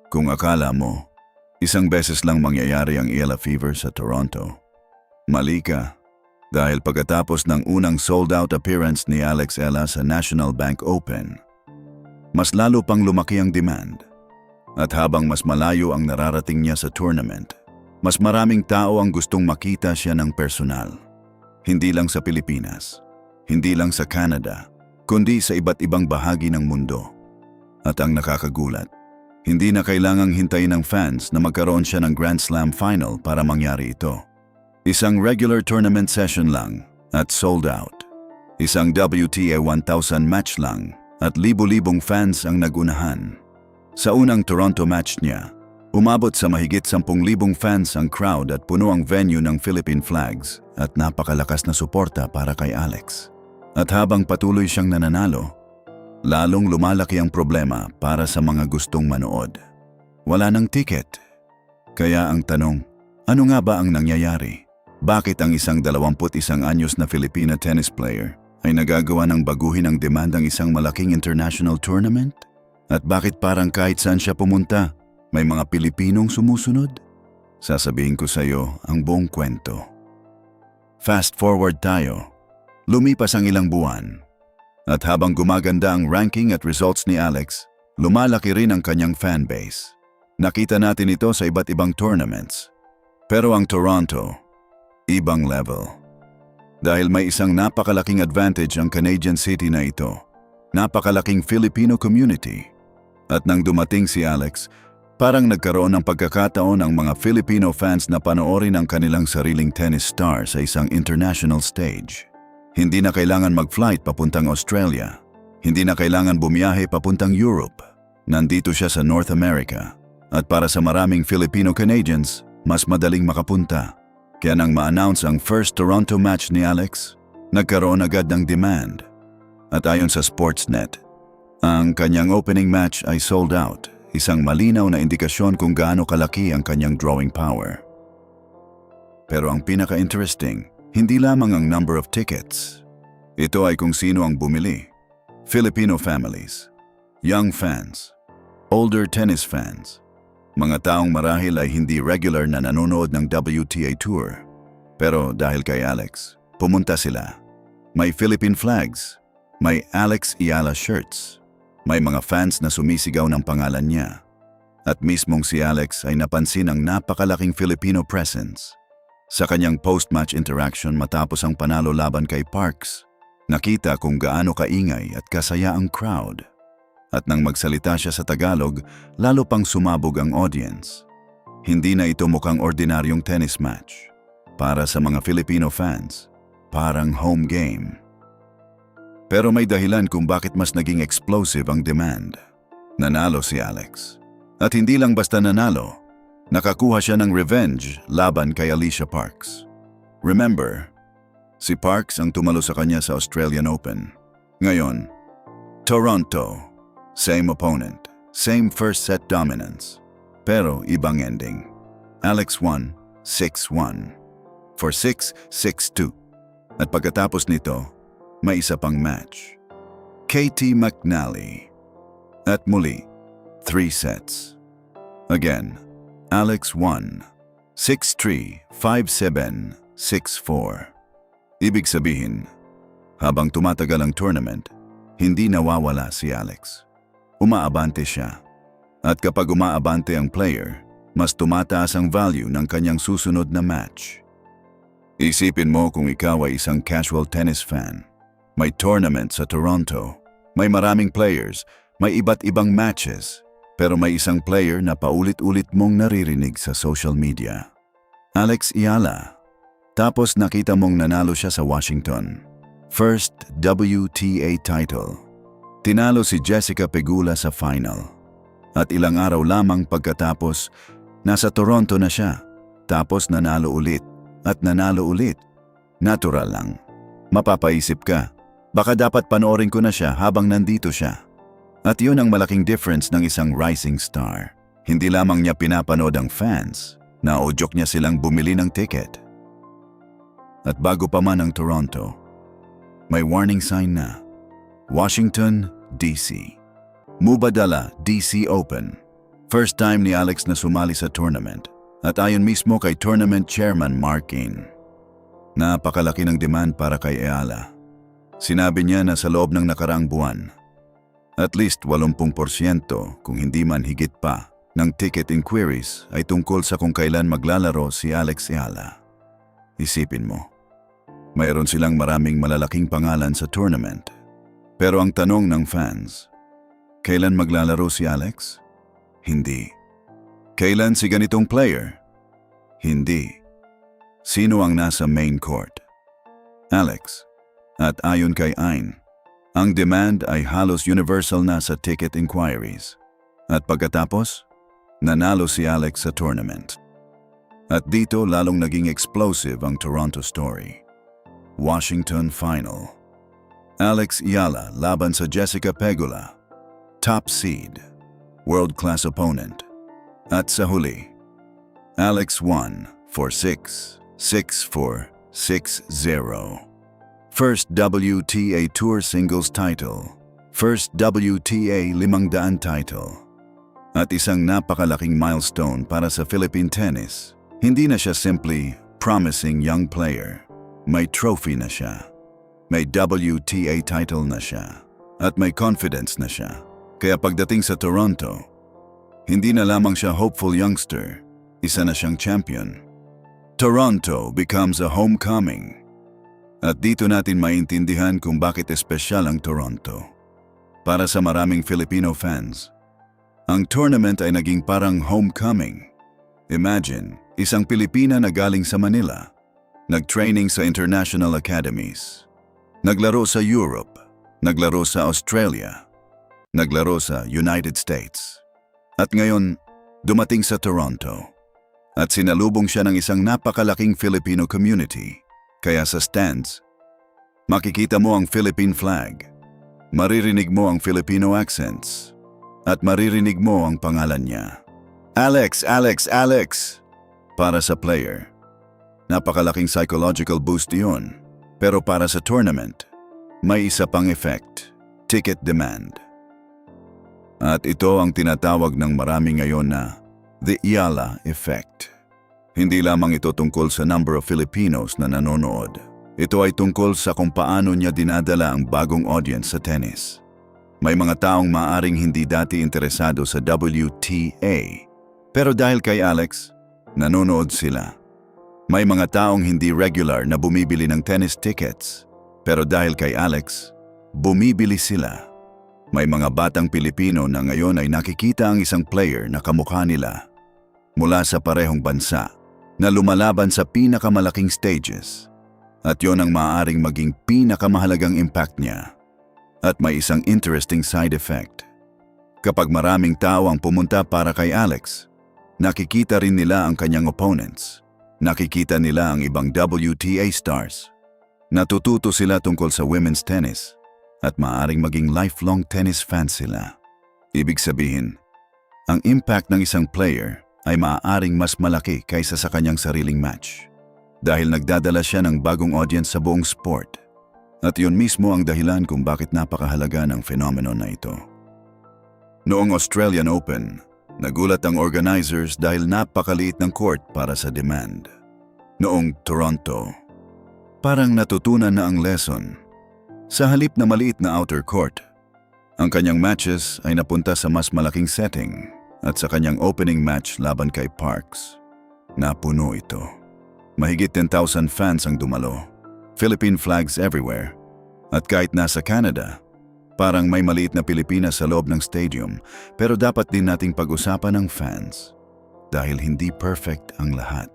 Kung akala mo, isang beses lang mangyayari ang Ela Fever sa Toronto, mali ka. Dahil pagkatapos ng unang sold-out appearance ni Alex Ela sa National Bank Open, mas lalo pang lumaki ang demand. At habang mas malayo ang nararating niya sa tournament, mas maraming tao ang gustong makita siya ng personal. Hindi lang sa Pilipinas, hindi lang sa Canada, kundi sa iba't ibang bahagi ng mundo. At ang nakakagulat, hindi na kailangang hintayin ng fans na magkaroon siya ng Grand Slam final para mangyari ito. Isang regular tournament session lang at sold out. Isang WTA 1000 match lang at libo-libong fans ang nagunahan. Sa unang Toronto match niya, umabot sa mahigit 10,000 fans ang crowd at puno ang venue ng Philippine flags at napakalakas na suporta para kay Alex. At habang patuloy siyang nananalo, lalong lumalaki ang problema para sa mga gustong manood. Wala ng ticket. Kaya ang tanong, ano nga ba ang nangyayari? Bakit ang isang 21 anyos na Filipina tennis player ay nagagawa ng baguhin ang demand ng isang malaking international tournament? At bakit parang kahit saan siya pumunta, may mga Pilipinong sumusunod? Sasabihin ko sa iyo ang buong kwento. Fast forward tayo. Lumipas ang ilang buwan. At habang gumaganda ang ranking at results ni Alex, lumalaki rin ang kanyang fanbase. Nakita natin ito sa iba't ibang tournaments. Pero ang Toronto, ibang level. Dahil may isang napakalaking advantage ang Canadian city na ito. Napakalaking Filipino community. At nang dumating si Alex, parang nagkaroon ng pagkakataon ang mga Filipino fans na panoorin ang kanilang sariling tennis star sa isang international stage. Hindi na kailangan mag-flight papuntang Australia. Hindi na kailangan bumiyahe papuntang Europe. Nandito siya sa North America. At para sa maraming Filipino-Canadians, mas madaling makapunta. Kaya nang ma-announce ang first Toronto match ni Alex, nagkaroon agad ng demand. At ayon sa Sportsnet, ang kanyang opening match ay sold out, isang malinaw na indikasyon kung gaano kalaki ang kanyang drawing power. Pero ang pinaka-interesting, hindi lamang ang number of tickets. Ito ay kung sino ang bumili. Filipino families, young fans, older tennis fans, mga taong marahil ay hindi regular na nanonood ng WTA Tour. Pero dahil kay Alex, pumunta sila. May Philippine flags, may Alex Eala shirts, may mga fans na sumisigaw ng pangalan niya. At mismong si Alex ay napansin ang napakalaking Filipino presence. Sa kanyang post-match interaction matapos ang panalo laban kay Parks, nakita kung gaano kaingay at kasaya ang crowd. At nang magsalita siya sa Tagalog, lalo pang sumabog ang audience. Hindi na ito mukhang ordinaryong tennis match. Para sa mga Filipino fans, parang home game. Pero may dahilan kung bakit mas naging explosive ang demand. Nanalo si Alex. At hindi lang basta nanalo, nakakuha siya ng revenge laban kay Alicia Parks. Remember, si Parks ang tumalo sa kanya sa Australian Open. Ngayon, Toronto, same opponent, same first set dominance. Pero ibang ending. Alex won 6-1 for 6-6-2. At pagkatapos nito, may isa pang match. Katie McNally. At muli, 3 sets. Again, Alex won 6-3, 5-7, 6-4. Ibig sabihin, habang tumatagal ang tournament, hindi nawawala si Alex. Umaabante siya. At kapag umaabante ang player, mas tumataas ang value ng kanyang susunod na match. Isipin mo kung ikaw ay isang casual tennis fan. May tournament sa Toronto, may maraming players, may iba't ibang matches, pero may isang player na paulit-ulit mong naririnig sa social media. Alex Eala. Tapos nakita mong nanalo siya sa Washington. First WTA title. Tinalo si Jessica Pegula sa final. At ilang araw lamang pagkatapos, nasa Toronto na siya. Tapos nanalo ulit at nanalo ulit. Natural lang. Mapapaisip ka, baka dapat panoorin ko na siya habang nandito siya. At yun ang malaking difference ng isang rising star. Hindi lamang niya pinapanood ang fans, naudyok niya silang bumili ng ticket. At bago pa man ang Toronto, may warning sign na. Washington, D.C. Mubadala, D.C. Open. First time ni Alex na sumali sa tournament at ayon mismo kay tournament chairman Mark Kane. Napakalaki ng demand para kay Eala. Sinabi niya na sa loob ng nakaraang buwan, at least 80% kung hindi man higit pa ng ticket inquiries ay tungkol sa kung kailan maglalaro si Alex Eala. Isipin mo, mayroon silang maraming malalaking pangalan sa tournament. Pero ang tanong ng fans, kailan maglalaro si Alex? Hindi. Kailan si ganitong player? Hindi. Sino ang nasa main court? Alex. At ayon kay Ain, ang demand ay halos universal na sa ticket inquiries. At pagkatapos, nanalo si Alex sa tournament. At dito lalong naging explosive ang Toronto story. Washington Final. Alex Eala laban sa Jessica Pegula. Top seed. World-class opponent. At sa huli, Alex won 4-6, 6-4, 6-0. First WTA Tour Singles title. First WTA 500 title. At isang napakalaking milestone para sa Philippine tennis. Hindi na siya simply promising young player. May trophy na siya. May WTA title na siya. At may confidence na siya. Kaya pagdating sa Toronto, hindi na lamang siya hopeful youngster, isa na siyang champion. Toronto becomes a homecoming. At dito natin maintindihan kung bakit espesyal ang Toronto. Para sa maraming Filipino fans, ang tournament ay naging parang homecoming. Imagine, isang Pilipina na galing sa Manila, nag-training sa international academies, naglaro sa Europe, naglaro sa Australia, naglaro sa United States. At ngayon, dumating sa Toronto. At sinalubong siya ng isang napakalaking Filipino community. Kaya sa stands, makikita mo ang Philippine flag, maririnig mo ang Filipino accents, at maririnig mo ang pangalan niya. Alex, Alex, Alex! Para sa player, napakalaking psychological boost iyon. Pero para sa tournament, may isa pang effect, ticket demand. At ito ang tinatawag ng marami ngayon na the Eala effect. Hindi lamang ito tungkol sa number of Filipinos na nanonood. Ito ay tungkol sa kung paano niya dinadala ang bagong audience sa tennis. May mga taong maaring hindi dati interesado sa WTA. Pero dahil kay Alex, nanonood sila. May mga taong hindi regular na bumibili ng tennis tickets. Pero dahil kay Alex, bumibili sila. May mga batang Pilipino na ngayon ay nakikita ang isang player na kamukha nila mula sa parehong bansa na lumalaban sa pinakamalaking stages. At yon ang maaaring maging pinakamahalagang impact niya. At may isang interesting side effect. Kapag maraming tao ang pumunta para kay Alex, nakikita rin nila ang kanyang opponents. Nakikita nila ang ibang WTA stars. Natututo sila tungkol sa women's tennis. At maaaring maging lifelong tennis fans sila. Ibig sabihin, ang impact ng isang player ay maaaring mas malaki kaysa sa kanyang sariling match. Dahil nagdadala siya ng bagong audience sa buong sport. At yun mismo ang dahilan kung bakit napakahalaga ng phenomenon na ito. Noong Australian Open, nagulat ang organizers dahil napakaliit ng court para sa demand. Noong Toronto, parang natutunan na ang lesson. Sa halip na maliit na outer court, ang kanyang matches ay napunta sa mas malaking setting at sa kanyang opening match laban kay Parks, napuno ito. Mahigit 10,000 fans ang dumalo, Philippine flags everywhere, at kahit nasa Canada, parang may maliit na Pilipinas sa loob ng stadium, pero dapat din nating pag-usapan ng fans dahil hindi perfect ang lahat.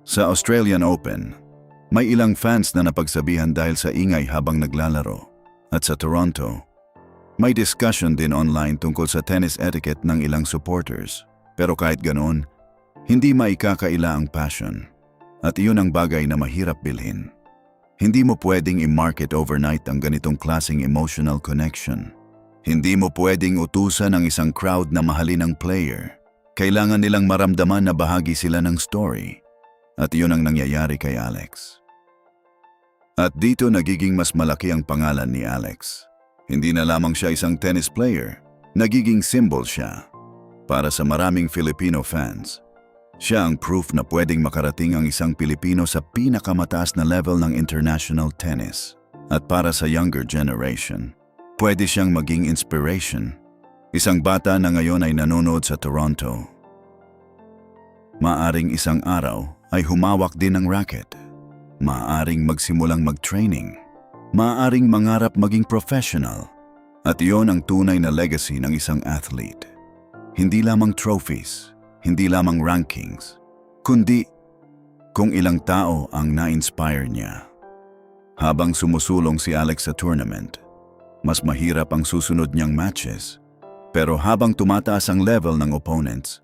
Sa Australian Open, may ilang fans na napagsabihan dahil sa ingay habang naglalaro. At sa Toronto, may discussion din online tungkol sa tennis etiquette ng ilang supporters. Pero kahit ganoon, hindi maikakaila ang passion. At iyon ang bagay na mahirap bilhin. Hindi mo pwedeng i-market overnight ang ganitong klaseng emotional connection. Hindi mo pwedeng utusan ang isang crowd na mahalin ang player. Kailangan nilang maramdaman na bahagi sila ng story. At iyon ang nangyayari kay Alex. At dito nagiging mas malaki ang pangalan ni Alex. Hindi na lamang siya isang tennis player, nagiging symbol siya. para sa maraming Filipino fans. Siya ang proof na pwedeng makarating ang isang Pilipino sa pinakamataas na level ng international tennis. At para sa younger generation, pwede siyang maging inspiration. Isang bata na ngayon ay nanonood sa Toronto. Maaring isang araw ay humawak din ng racket. Maaring magsimulang mag-training. Maaring mangarap maging professional. At iyon ang tunay na legacy ng isang athlete. Hindi lamang trophies, hindi lamang rankings, kundi kung ilang tao ang na-inspire niya. Habang sumusulong si Alex sa tournament, mas mahirap ang susunod niyang matches. Pero habang tumataas ang level ng opponents,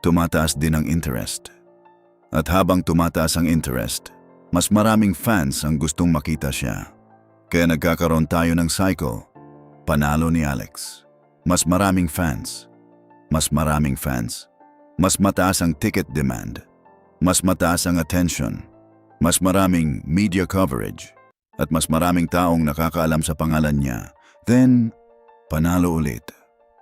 tumataas din ang interest. At habang tumataas ang interest, mas maraming fans ang gustong makita siya. Kaya nagkakaroon tayo ng cycle. Panalo ni Alex. Mas maraming fans. Mas maraming fans. Mas mataas ang ticket demand. Mas mataas ang attention. Mas maraming media coverage. At mas maraming taong nakakaalam sa pangalan niya. Then, panalo ulit.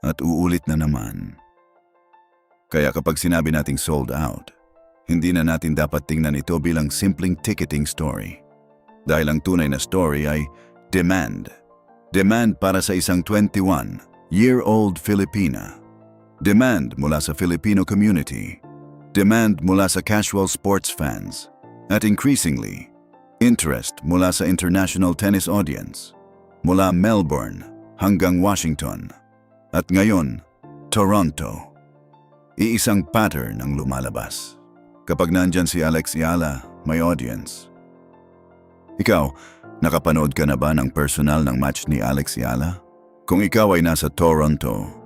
At uulit na naman. Kaya kapag sinabi nating sold out, hindi na natin dapat tingnan ito bilang simpleng ticketing story. Dahil ang tunay na story ay demand. Demand para sa isang 21-year-old Filipina. Demand mula sa Filipino community. Demand mula sa casual sports fans. At increasingly, interest mula sa international tennis audience. Mula Melbourne hanggang Washington. At ngayon, Toronto. Iisang pattern ang lumalabas. Kapag nandyan si Alex Eala, may audience. Ikaw, nakapanood ka na ba ng personal ng match ni Alex Eala? Kung ikaw ay nasa Toronto,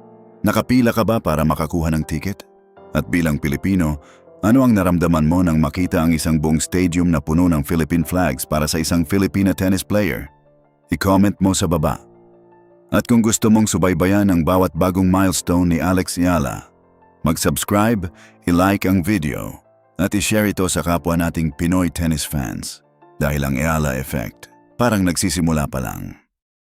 nakapila ka ba para makakuha ng ticket? At bilang Pilipino, ano ang naramdaman mo nang makita ang isang buong stadium na puno ng Philippine flags para sa isang Filipina tennis player? I-comment mo sa baba. At kung gusto mong subaybayan ang bawat bagong milestone ni Alex Eala, mag-subscribe, i-like ang video, at i-share ito sa kapwa nating Pinoy tennis fans. Dahil ang Eala effect, parang nagsisimula pa lang.